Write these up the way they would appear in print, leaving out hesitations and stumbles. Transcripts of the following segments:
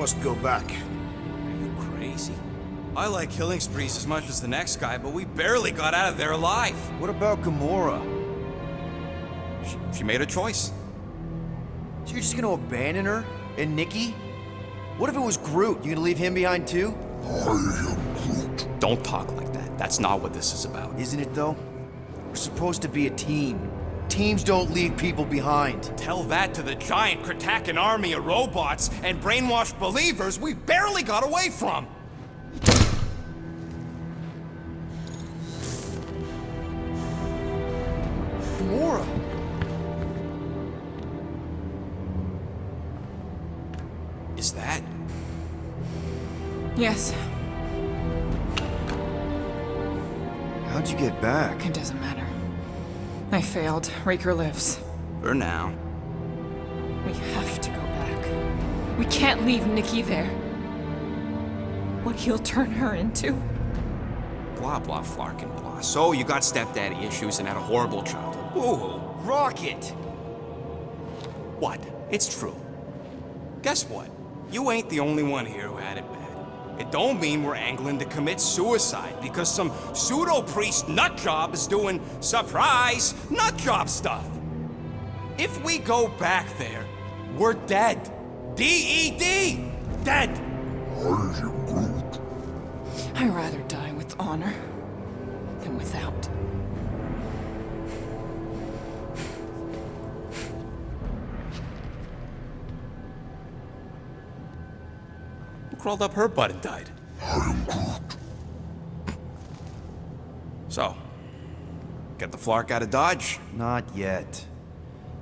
must go back. Are you crazy? I like killing sprees as much as the next guy, but we barely got out of there alive. What about Gamora? She made a choice. So you're just gonna abandon her? And Nikki? What if it was Groot? You gonna leave him behind too? I am Groot. Don't talk like that. That's not what this is about. Isn't it though? We're supposed to be a team. Teams don't leave people behind. Tell that to the giant Kratakan army of robots and brainwashed believers we barely got away from. Gamora! Is that? Yes, How'd you get back? it doesn't matter. I failed. Raker lives. For now. We have to go back. We can't leave Nikki there. What he'll turn her into? Blah, blah, flarkin' blah. So you got stepdaddy issues and had a horrible childhood. Woo-hoo. Rocket! What? It's true. Guess what? You ain't the only one here who had it bad. It don't mean we're angling to commit suicide because some pseudo-priest nutjob is doing surprise nutjob stuff. If we go back there, we're dead. D-E-D! Dead! I am Groot. I'd rather die with honor than without. Who crawled up her butt and died? I am Groot. So, get the Flark out of Dodge? Not yet.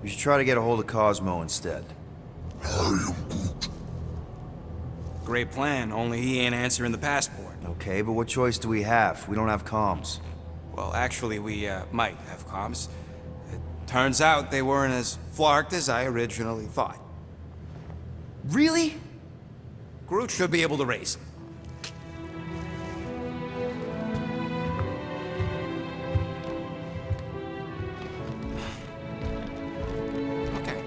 We should try to get a hold of Cosmo instead. I am Groot. Great plan, only he ain't answering the passport. Okay, but what choice do we have? We don't have comms. Well, actually, we might have comms. It turns out they weren't as flarked as I originally thought. Really? Groot should be able to raise them. Okay.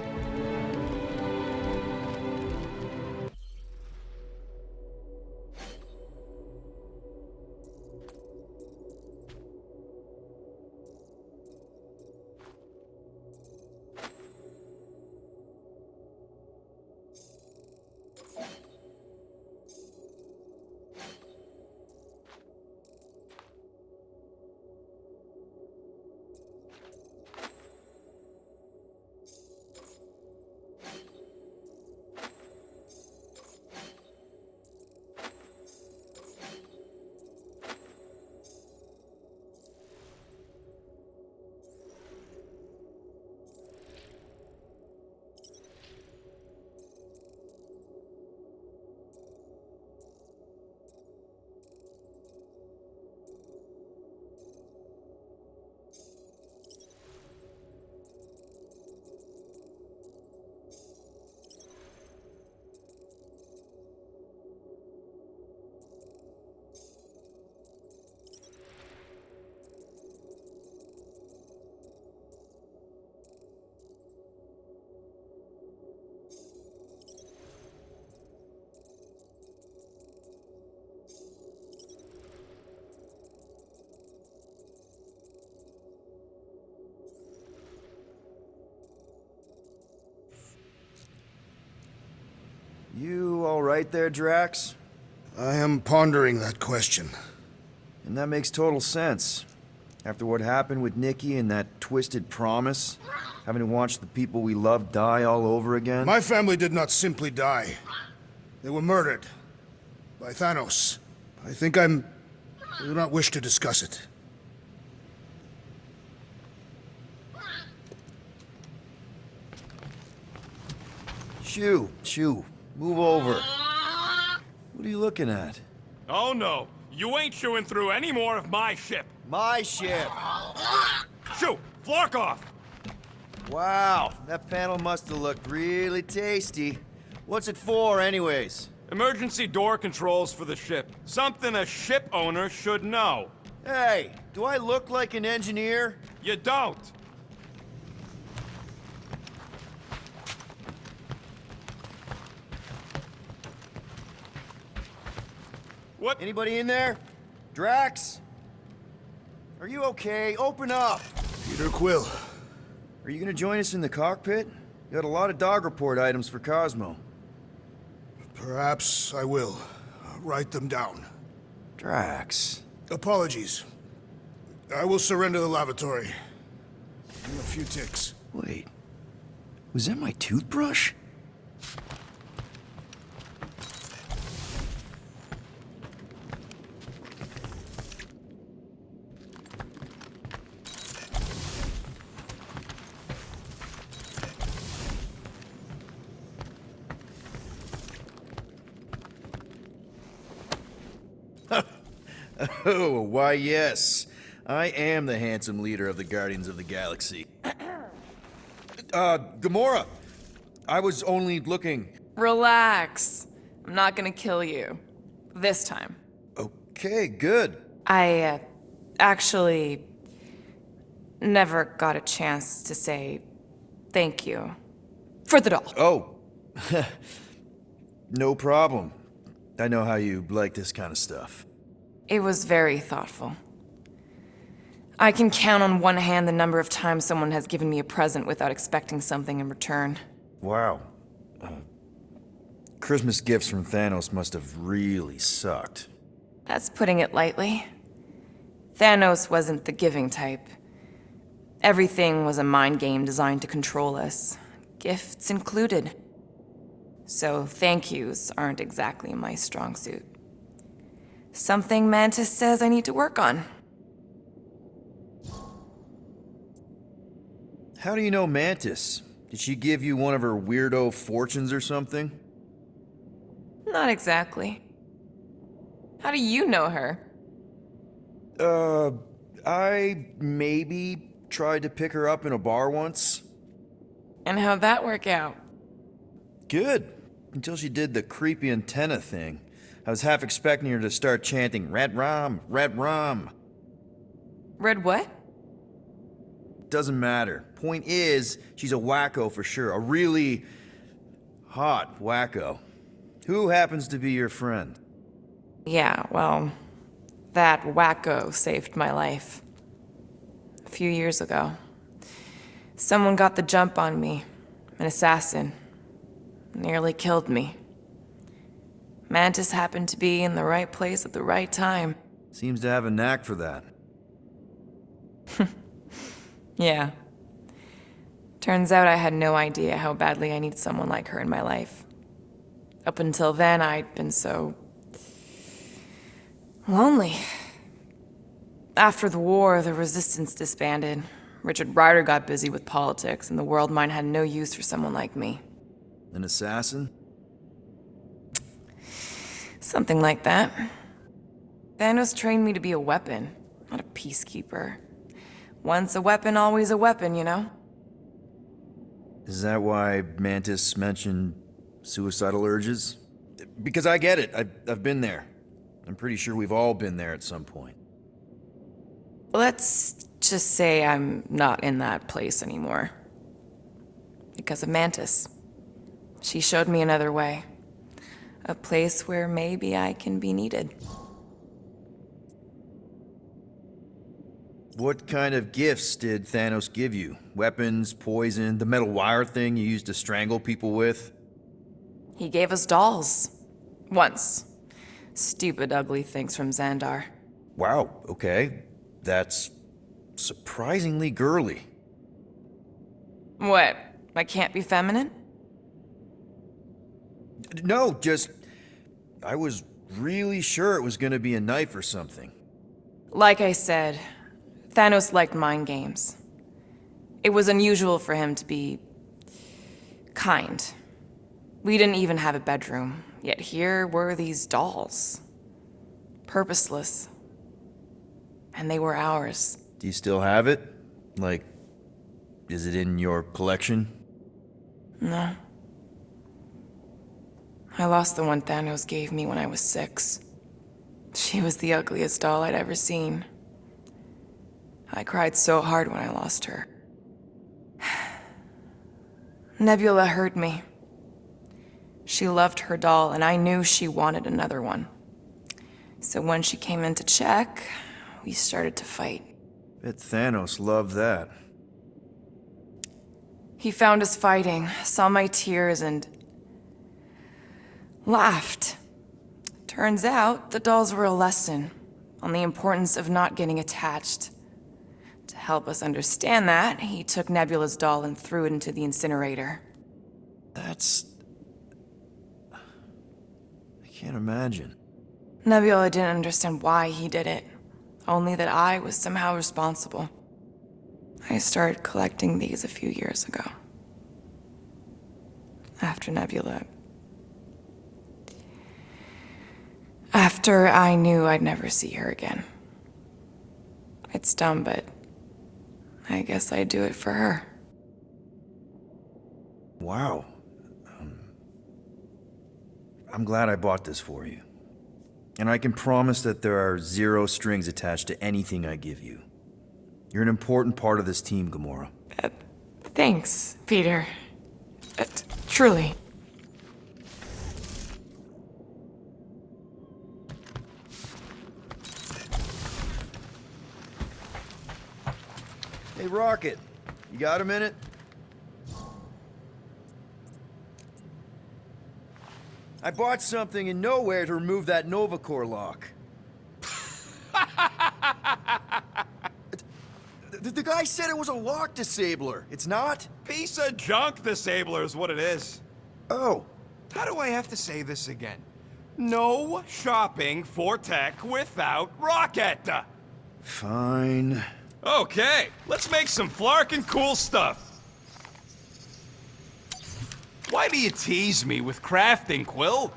You all right there, Drax? I am pondering that question. And that makes total sense. After what happened with Nikki and that twisted promise, having to watch the people we love die all over again. My family did not simply die. They were murdered. By Thanos. I do not wish to discuss it. Shoo, move over. What are you looking at? Oh no, you ain't chewing through any more of my ship. My ship! Shoo, Flark off! Wow, that panel must have looked really tasty. What's it for, anyways? Emergency door controls for the ship. Something a ship owner should know. Hey, do I look like an engineer? You don't. What? Anybody in there? Drax? Are you okay? Open up! Peter Quill. Are you gonna join us in the cockpit? You got a lot of dog report items for Cosmo. Perhaps I will. Write them down. Drax. Apologies. I will surrender the lavatory. In a few ticks. Wait. Was that my toothbrush? Oh, why yes. I am the handsome leader of the Guardians of the Galaxy. Gamora! I was only looking... Relax. I'm not gonna kill you. This time. Okay, good. I, actually never got a chance to say thank you for the doll. Oh. No problem. I know how you like this kind of stuff. It was very thoughtful. I can count on one hand the number of times someone has given me a present without expecting something in return. Wow. Christmas gifts from Thanos must have really sucked. That's putting it lightly. Thanos wasn't the giving type. Everything was a mind game designed to control us, gifts included. So thank yous aren't exactly my strong suit. Something Mantis says I need to work on. How do you know Mantis? Did she give you one of her weirdo fortunes or something? Not exactly. How do you know her? I maybe tried to pick her up in a bar once. And how'd that work out? Good. Until she did the creepy antenna thing. I was half expecting her to start chanting, Red Rum, Red Rum. Red what? Doesn't matter. Point is, she's a wacko for sure. A really hot wacko. Who happens to be your friend? Yeah, well, that wacko saved my life. A few years ago. Someone got the jump on me. An assassin. Nearly killed me. Mantis happened to be in the right place at the right time. Seems to have a knack for that. Yeah. Turns out I had no idea how badly I needed someone like her in my life. Up until then, I'd been so... lonely. After the war, the Resistance disbanded. Richard Rider got busy with politics, and the world mine had no use for someone like me. An assassin? Something like that. Thanos trained me to be a weapon, not a peacekeeper. Once a weapon, always a weapon, you know? Is that why Mantis mentioned suicidal urges? Because I get it. I've been there. I'm pretty sure we've all been there at some point. Let's just say I'm not in that place anymore. Because of Mantis. She showed me another way. A place where maybe I can be needed. What kind of gifts did Thanos give you? Weapons, poison, the metal wire thing you used to strangle people with? He gave us dolls. Once. Stupid, ugly things from Xandar. Wow, okay. That's surprisingly girly. What? I can't be feminine? No, just... I was really sure it was gonna be a knife or something. Like I said, Thanos liked mind games. It was unusual for him to be... kind. We didn't even have a bedroom, yet here were these dolls. Purposeless. And they were ours. Do you still have it? Like, is it in your collection? No. I lost the one Thanos gave me when I was 6. She was the ugliest doll I'd ever seen. I cried so hard when I lost her. Nebula hurt me. She loved her doll, and I knew she wanted another one. So when she came in to check, we started to fight. Bet Thanos loved that. He found us fighting, saw my tears, and laughed. Turns out the dolls were a lesson on the importance of not getting attached. To help us understand that, he took Nebula's doll and threw it into the incinerator. That's... I can't imagine. Nebula didn't understand why he did it, only that I was somehow responsible. I started collecting these a few years ago. After Nebula. After I knew I'd never see her again. It's dumb, but I guess I'd do it for her. Wow. I'm glad I bought this for you. And I can promise that there are zero strings attached to anything I give you. You're an important part of this team, Gamora. Thanks, Peter. Truly. Hey, Rocket. You got a minute? I bought something in nowhere to remove that Nova Corps lock. The guy said it was a lock disabler. It's not? Piece of junk disabler is what it is. Oh. How do I have to say this again? No shopping for tech without Rocket. Fine. Okay, let's make some flarkin' cool stuff. Why do you tease me with crafting, Quill?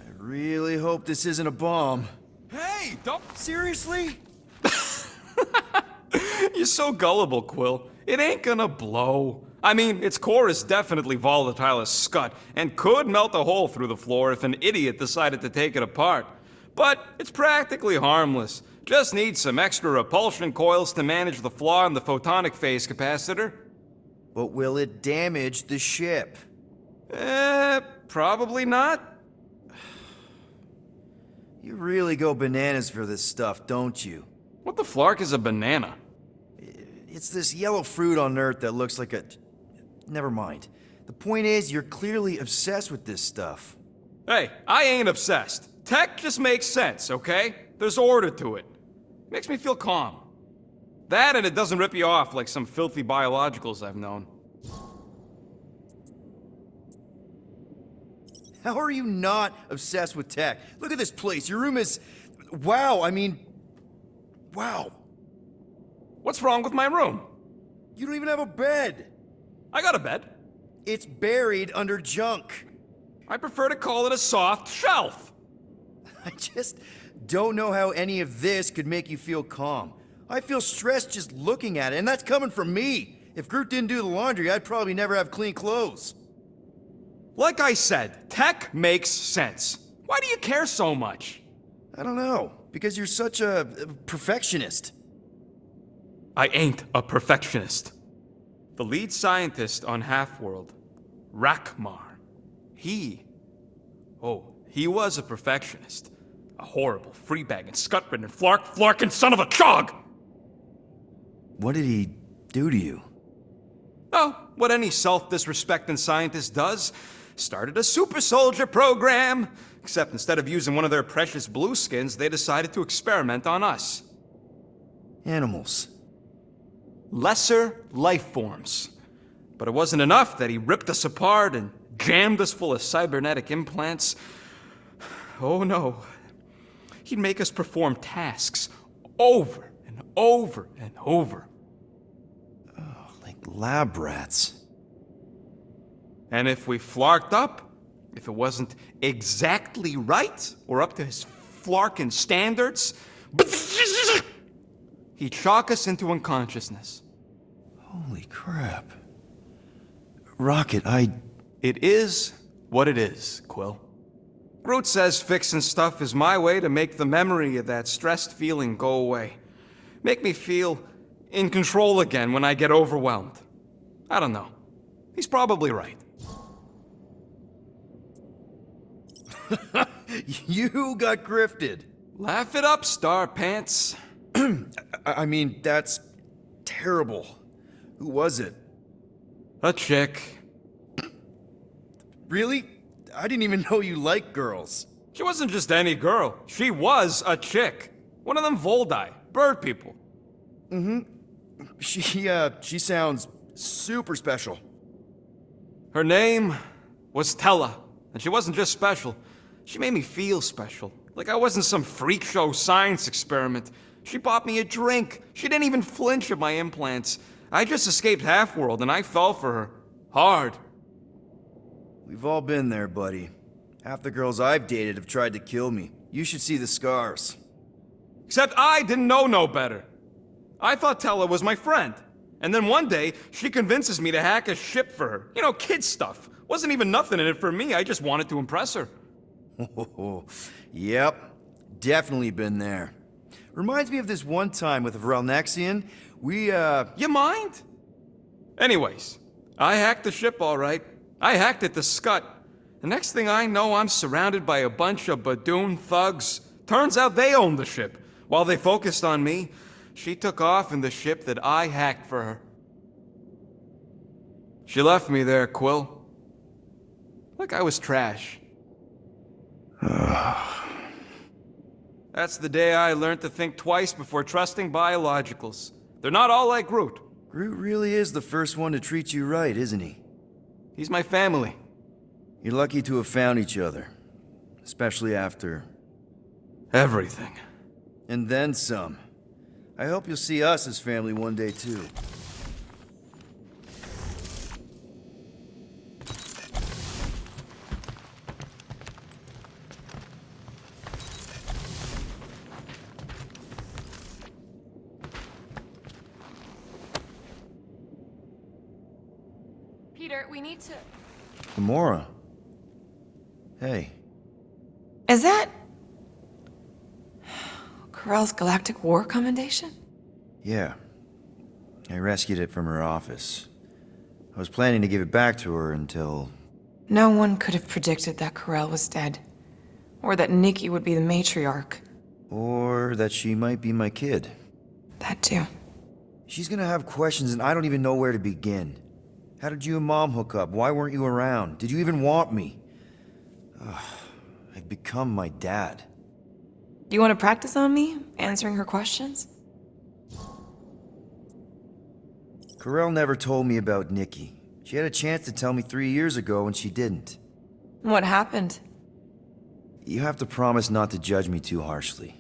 I really hope this isn't a bomb. Hey, don't... Seriously? You're so gullible, Quill. It ain't gonna blow. I mean, its core is definitely volatile as scut, and could melt a hole through the floor if an idiot decided to take it apart. But it's practically harmless. Just needs some extra repulsion coils to manage the flaw in the photonic phase capacitor. But will it damage the ship? Probably not. You really go bananas for this stuff, don't you? What the flark is a banana? It's this yellow fruit on Earth that looks like a... Never mind. The point is, you're clearly obsessed with this stuff. Hey, I ain't obsessed. Tech just makes sense, okay? There's order to it. Makes me feel calm. That and it doesn't rip you off like some filthy biologicals I've known. How are you not obsessed with tech? Look at this place. Your room is... Wow, I mean... Wow. What's wrong with my room? You don't even have a bed. I got a bed. It's buried under junk. I prefer to call it a soft shelf. I just don't know how any of this could make you feel calm. I feel stressed just looking at it, and that's coming from me. If Groot didn't do the laundry, I'd probably never have clean clothes. Like I said, tech makes sense. Why do you care so much? I don't know, because you're such a perfectionist. I ain't a perfectionist. The lead scientist on Half-World, Rakmar, he was a perfectionist. A horrible, free-bagging, scut-ridden, flarkin' son of a chog! What did he do to you? Oh, what any self-disrespecting scientist does. Started a super soldier program. Except instead of using one of their precious blueskins, they decided to experiment on us. Animals. Lesser life forms. But it wasn't enough that he ripped us apart and jammed us full of cybernetic implants. Oh no. He'd make us perform tasks over and over and over. Oh, like lab rats. And if we flarked up, if it wasn't exactly right or up to his flarkin' standards, he'd shock us into unconsciousness. Holy crap. Rocket, It is what it is, Quill. Groot says fixing stuff is my way to make the memory of that stressed feeling go away. Make me feel in control again when I get overwhelmed. I don't know. He's probably right. You got grifted. Laugh it up, Star Pants. I mean, that's terrible. Who was it? A chick. Really? I didn't even know you liked girls. She wasn't just any girl. She was a chick. One of them Voldi, bird people. She sounds super special. Her name was Tella, and she wasn't just special. She made me feel special, like I wasn't some freak show science experiment. She bought me a drink. She didn't even flinch at my implants. I just escaped Half-World, and I fell for her. Hard. We've all been there, buddy. Half the girls I've dated have tried to kill me. You should see the scars. Except I didn't know no better. I thought Tella was my friend. And then one day, she convinces me to hack a ship for her. You know, kid stuff. Wasn't even nothing in it for me, I just wanted to impress her. Yep, definitely been there. Reminds me of this one time with Vrelnexian. You mind? Anyways, I hacked the ship all right. I hacked it to Scut. The next thing I know, I'm surrounded by a bunch of Badoon thugs. Turns out they owned the ship. While they focused on me, she took off in the ship that I hacked for her. She left me there, Quill. Like I was trash. That's the day I learned to think twice before trusting biologicals. They're not all like Groot. Groot really is the first one to treat you right, isn't he? He's my family. You're lucky to have found each other. Especially after... everything. And then some. I hope you'll see us as family one day, too. Peter, we need to... Gamora. Hey. Is that... Corell's Galactic War Commendation? Yeah. I rescued it from her office. I was planning to give it back to her until... No one could have predicted that Corell was dead. Or that Nikki would be the matriarch. Or that she might be my kid. That too. She's gonna have questions and I don't even know where to begin. How did you and Mom hook up? Why weren't you around? Did you even want me? I've become my dad. Do you want to practice on me, answering her questions? Corell never told me about Nikki. She had a chance to tell me 3 years ago and she didn't. What happened? You have to promise not to judge me too harshly.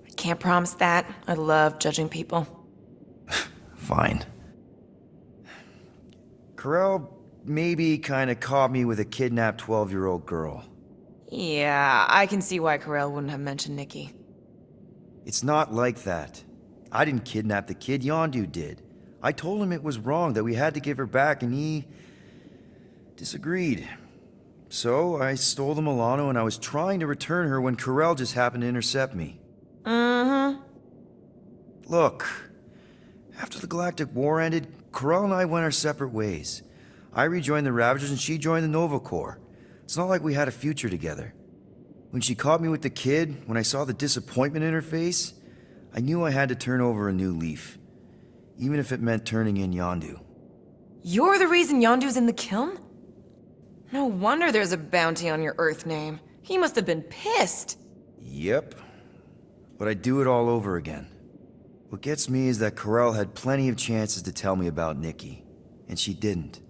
I can't promise that. I love judging people. Fine. Corell maybe kinda caught me with a kidnapped 12-year-old girl. Yeah, I can see why Corell wouldn't have mentioned Nikki. It's not like that. I didn't kidnap the kid, Yondu did. I told him it was wrong, that we had to give her back, and he... disagreed. So, I stole the Milano and I was trying to return her when Corell just happened to intercept me. Mm-hmm. Look, after the Galactic War ended, Corell and I went our separate ways. I rejoined the Ravagers and she joined the Nova Corps. It's not like we had a future together. When she caught me with the kid, when I saw the disappointment in her face, I knew I had to turn over a new leaf. Even if it meant turning in Yondu. You're the reason Yondu's in the kiln? No wonder there's a bounty on your Earth name. He must have been pissed. Yep. But I'd do it all over again. What gets me is that Corell had plenty of chances to tell me about Nikki, and she didn't.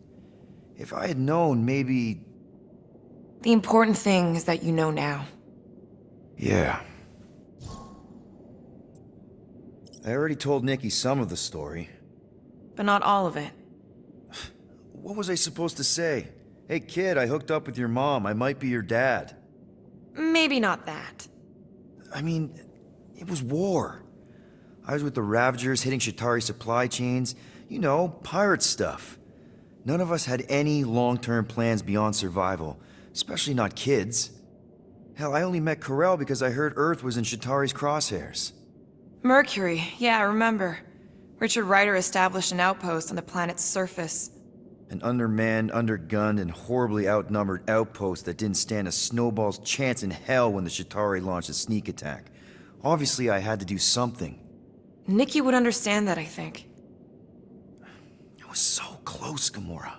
If I had known, maybe... The important thing is that you know now. Yeah. I already told Nikki some of the story. But not all of it. What was I supposed to say? Hey kid, I hooked up with your mom. I might be your dad. Maybe not that. I mean, it was war. I was with the Ravagers hitting Shatari supply chains. You know, pirate stuff. None of us had any long-term plans beyond survival, especially not kids. Hell, I only met Corell because I heard Earth was in Shatari's crosshairs. Mercury, yeah, I remember. Richard Ryder established an outpost on the planet's surface. An undermanned, undergunned, and horribly outnumbered outpost that didn't stand a snowball's chance in hell when the Shatari launched a sneak attack. Obviously, I had to do something. Nikki would understand that, I think. I was so close, Gamora.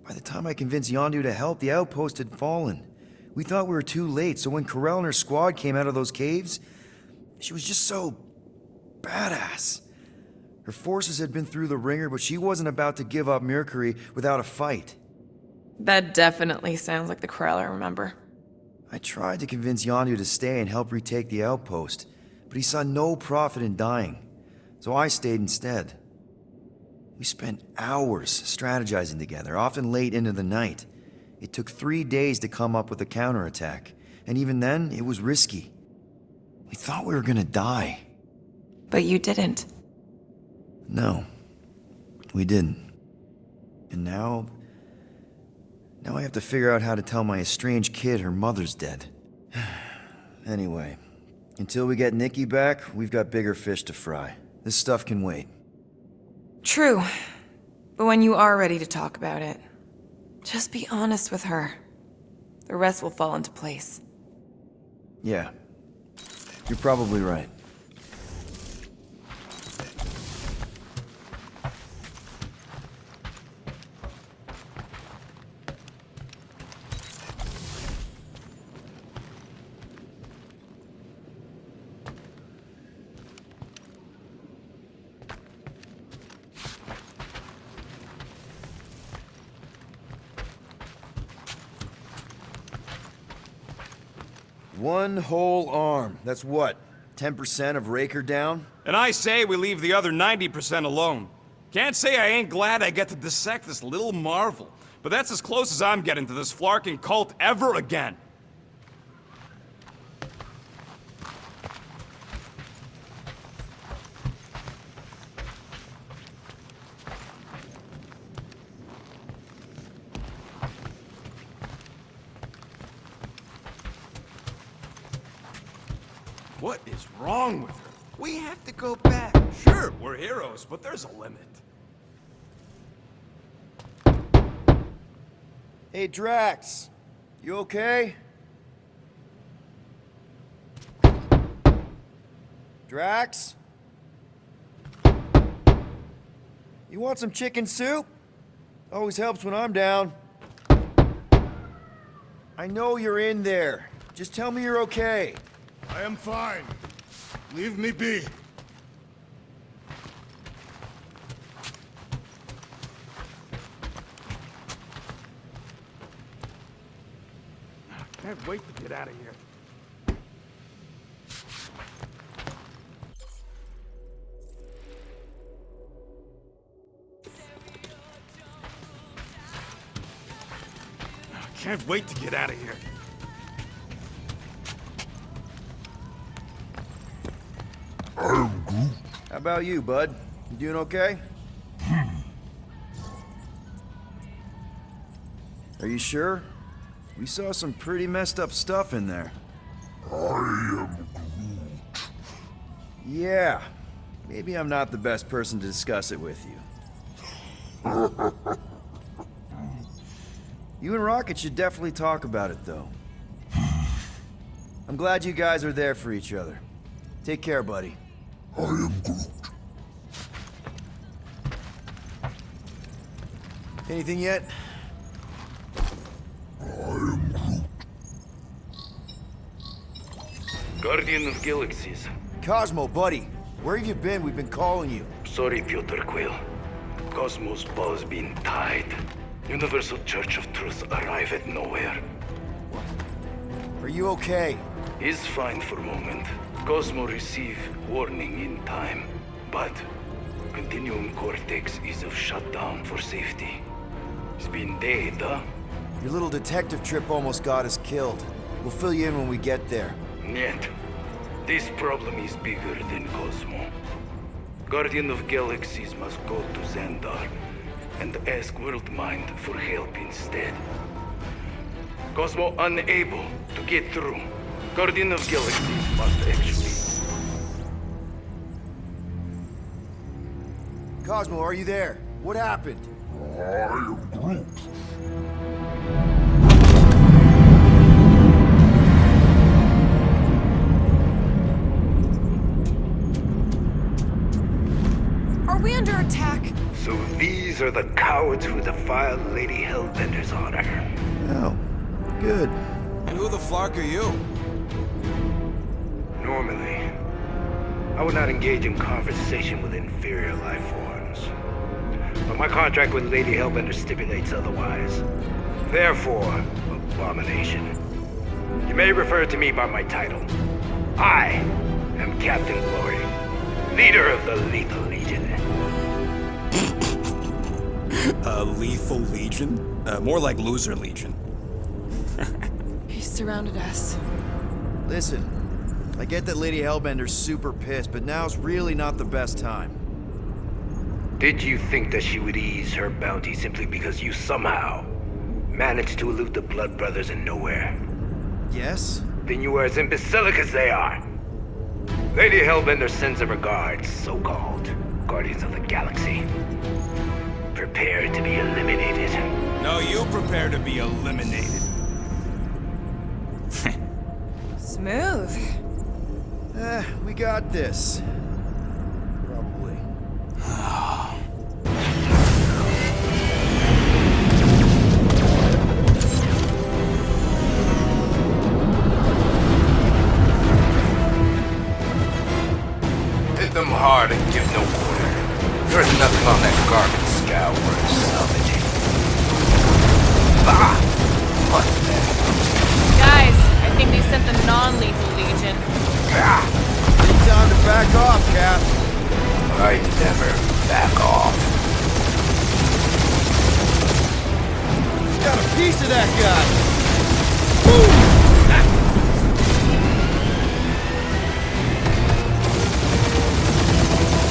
By the time I convinced Yondu to help, the outpost had fallen. We thought we were too late, so when Corell and her squad came out of those caves, she was just so badass. Her forces had been through the ringer, but she wasn't about to give up Mercury without a fight. That definitely sounds like the Corell I remember. I tried to convince Yondu to stay and help retake the outpost, but he saw no profit in dying, so I stayed instead. We spent hours strategizing together, often late into the night. It took 3 days to come up with a counterattack, and even then, it was risky. We thought we were gonna die. But you didn't. No, we didn't. And now I have to figure out how to tell my estranged kid her mother's dead. Anyway, until we get Nikki back, we've got bigger fish to fry. This stuff can wait. True. But when you are ready to talk about it, just be honest with her. The rest will fall into place. Yeah, you're probably right. One whole arm. That's what? 10% of Raker down? And I say we leave the other 90% alone. Can't say I ain't glad I get to dissect this little marvel, but that's as close as I'm getting to this flarking cult ever again. What is wrong with her? We have to go back. Sure, we're heroes, but there's a limit. Hey, Drax. You okay? Drax? You want some chicken soup? Always helps when I'm down. I know you're in there. Just tell me you're okay. I am fine. Leave me be. Can't wait to get out of here. Can't wait to get out of here. I am Groot. How about you, bud? You doing okay? Are you sure? We saw some pretty messed up stuff in there. I am Groot. Yeah. Maybe I'm not the best person to discuss it with you. You and Rocket should definitely talk about it, though. I'm glad you guys are there for each other. Take care, buddy. I am Groot. Anything yet? I am Groot. Guardian of Galaxies. Cosmo, buddy. Where have you been? We've been calling you. Sorry, Piotr Quill. Cosmos ball's been tied. Universal Church of Truth arrive at nowhere. Are you okay? He's fine for moment. Cosmo receive warning in time. But Continuum Cortex is of shutdown for safety. It's been dead, huh? Your little detective trip almost got us killed. We'll fill you in when we get there. Niet. This problem is bigger than Cosmo. Guardian of Galaxies must go to Xandar and ask Worldmind for help instead. Cosmo unable to get through. Guardian of Galaxies must actually... Cosmo, are you there? What happened? I am Groot. Are we under attack? So these are the cowards who defiled Lady Hellbender's honor. Oh, good. And who the flark are you? Normally, I would not engage in conversation with inferior life forms. But my contract with Lady Hellbender stipulates otherwise. Therefore, abomination. You may refer to me by my title. I am Captain Glory, leader of the Lethal Legion. Lethal Legion? More like Loser Legion. He surrounded us. Listen, I get that Lady Hellbender's super pissed, but now's really not the best time. Did you think that she would ease her bounty simply because you somehow managed to elude the Blood Brothers in nowhere? Yes? Then you are as imbecilic as they are. Lady Hellbender sends her regards, so-called Guardians of the Galaxy. Prepare to be eliminated. No, you prepare to be eliminated. Smooth. We got this. Probably. Hit them hard and give no quarter. There's nothing on that garbage scow worth salvaging. Bah! What the? Guys, I think they sent the non-lethal Legion. Ah! Time to back off, Cap. I never back off. Got a piece of that guy.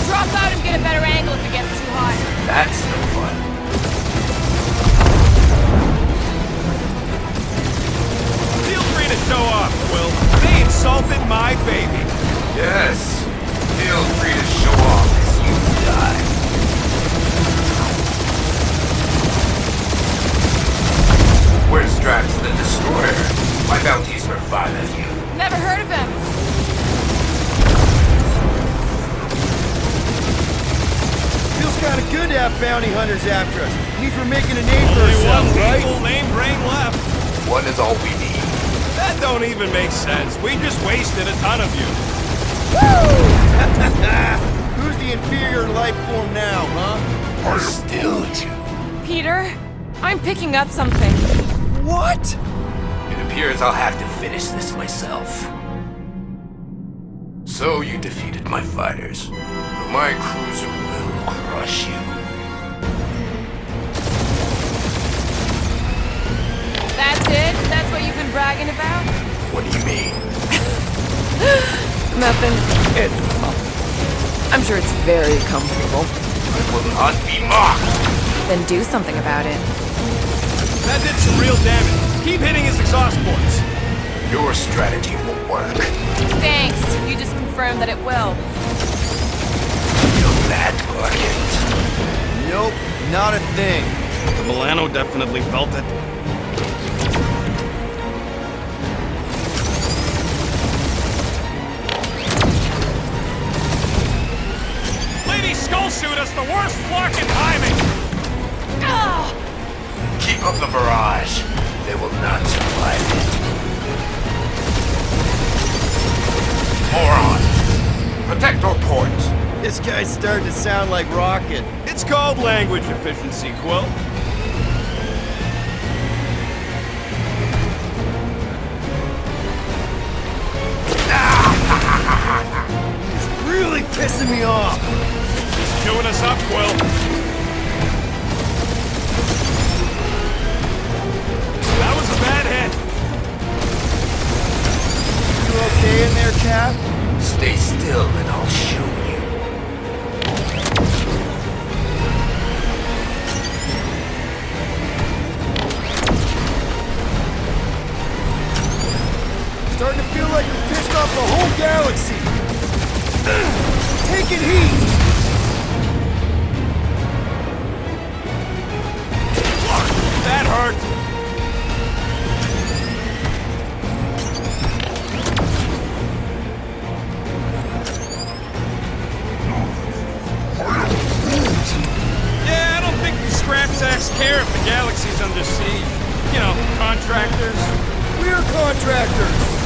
Drop out and get a better angle if it gets too hot. That's no fun. Feel free to show off, Quill. They insulted my baby. Yes. Feel free to show off as you die. Where's Drax the Destroyer? My bounty's for 5 of you. Never heard of him. Feels kind of good to have bounty hunters after us. Means we're making a name for Only one ourselves, right? full name brain left. One is all we need. That don't even make sense. We just wasted a ton of you. Who's the inferior life form now, huh? Still you. Peter, I'm picking up something. What? It appears I'll have to finish this myself. So you defeated my fighters, but my cruiser will crush you. That's it? That's what you've been bragging about? What do you mean? Nothing. I'm sure it's very comfortable. I will not be mocked. Then do something about it. That did some real damage. Keep hitting his exhaust ports. Your strategy won't work. Thanks. You just confirmed that it will. Feel that, Bucket? Nope, not a thing. The Milano definitely felt it. Lady Skullsuit has the worst fucking timing! Keep up the barrage. They will not survive it. Moron! Protect our ports. This guy's starting to sound like Rocket. It's called language efficiency, Quill. He's really pissing me off. He's chewing us up, Quill. That was a bad hit. You okay in there, Cap? Stay still and I'll show you. Starting to feel like we pissed off the whole galaxy. Taking heat. That hurt! Yeah, I don't think the scrap sacks care if the galaxy's under siege. You know, contractors. We're contractors.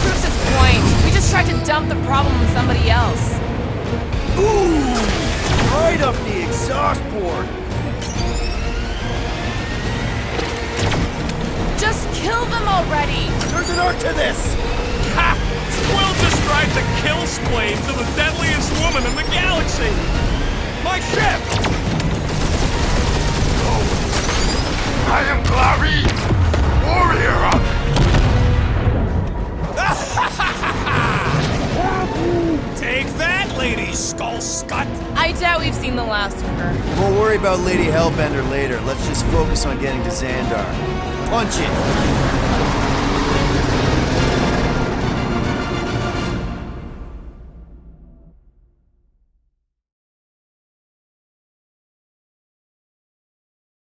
Proves his point. We just tried to dump the problem on somebody else. Ooh! Right up the exhaust port. Just kill them already! There's an art to this. Ha! Quill just tried to kill Splane to the deadliest woman in the galaxy! My ship! I am Clary, warrior. Take that, Lady Skull Scut! I doubt we've seen the last of her. We'll worry about Lady Hellbender later. Let's just focus on getting to Xandar. Punch it!